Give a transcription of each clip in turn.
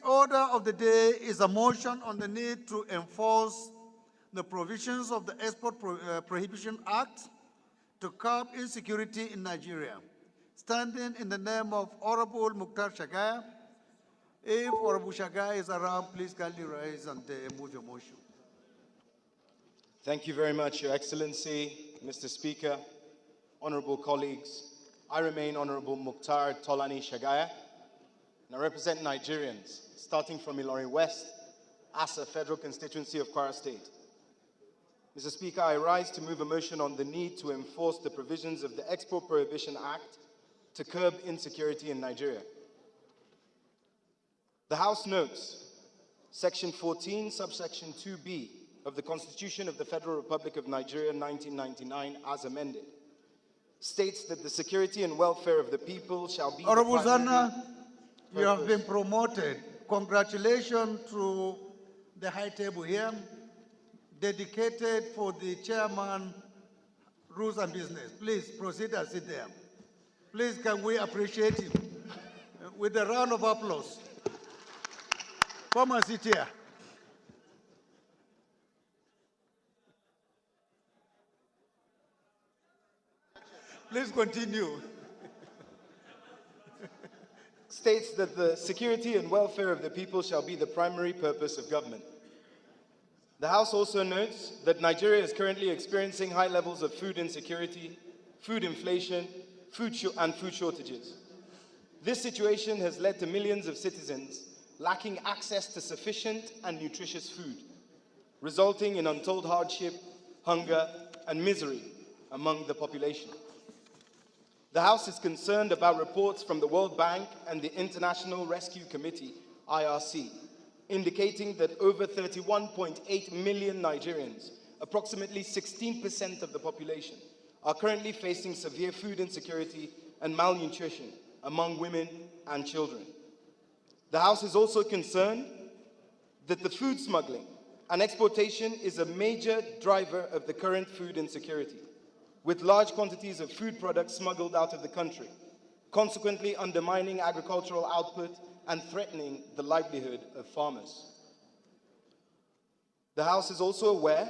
order of the day is a motion on the need to enforce the provisions of the Export Prohibition Act to curb insecurity in Nigeria. Standing in the name of Honorable Mukhtar Shagaya, if Honorable Shagaya is around, please kindly rise and move your motion. Thank you very much, Your Excellency, Mr. Speaker, honorable colleagues. I remain Honorable Mukhtar Tolani Shagaya, and I represent Nigerians, starting from Ilorin West, as a federal constituency of Kwara State. Mr. Speaker, I rise to move a motion on the need to enforce the provisions of the Export Prohibition Act to curb insecurity in Nigeria. The House notes Section 14, subsection 2b of the Constitution of the Federal Republic of Nigeria 1999 as amended states that the security and welfare of the people shall be Honorable Zana, you have been promoted. Congratulations to the high table here, dedicated for the chairman, rules and business. Please proceed and sit there. Please, can we appreciate him with a round of applause? Come and sit here. Please continue. States that the security and welfare of the people shall be the primary purpose of government. The House also notes that Nigeria is currently experiencing high levels of food insecurity, food inflation, and food shortages. This situation has led to millions of citizens lacking access to sufficient and nutritious food, resulting in untold hardship, hunger, and misery among the population. The House is concerned about reports from the World Bank and the International Rescue Committee, IRC, indicating that over 31.8 million Nigerians, approximately 16% of the population, are currently facing severe food insecurity and malnutrition among women and children. The House is also concerned that the food smuggling and exportation is a major driver of the current food insecurity, with large quantities of food products smuggled out of the country, consequently undermining agricultural output and threatening the livelihood of farmers. The House is also aware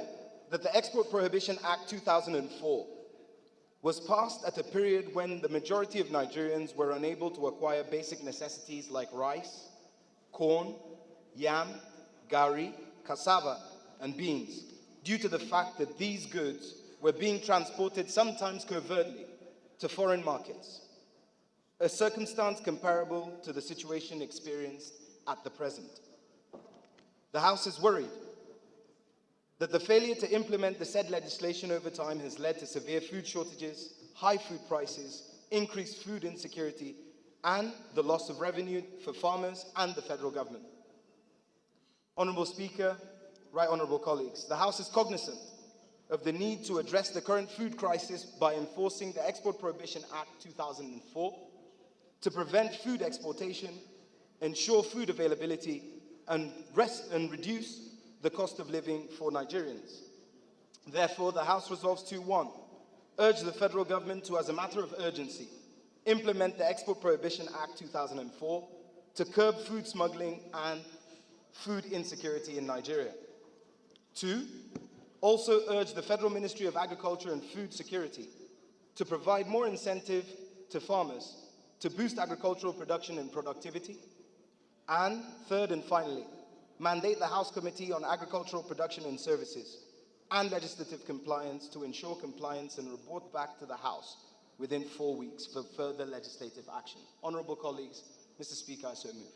that the Export Prohibition Act 2004 was passed at a period when the majority of Nigerians were unable to acquire basic necessities like rice, corn, yam, gari, cassava, and beans, due to the fact that these goods were being transported, sometimes covertly, to foreign markets, a circumstance comparable to the situation experienced at the present. The House is worried that the failure to implement the said legislation over time has led to severe food shortages, high food prices, increased food insecurity, and the loss of revenue for farmers and the federal government. Honorable Speaker, right honorable colleagues, the House is cognizant of the need to address the current food crisis by enforcing the Export Prohibition Act 2004 to prevent food exportation, ensure food availability, and reduce the cost of living for Nigerians. Therefore, the House resolves to 1, urge the federal government to, as a matter of urgency, implement the Export Prohibition Act 2004 to curb food smuggling and food insecurity in Nigeria. 2, also urge the Federal Ministry of Agriculture and Food Security to provide more incentive to farmers to boost agricultural production and productivity. And 3rd and finally, mandate the House Committee on Agricultural Production and Services and Legislative Compliance to ensure compliance and report back to the House within 4 weeks for further legislative action. Honorable colleagues, Mr. Speaker, I so move.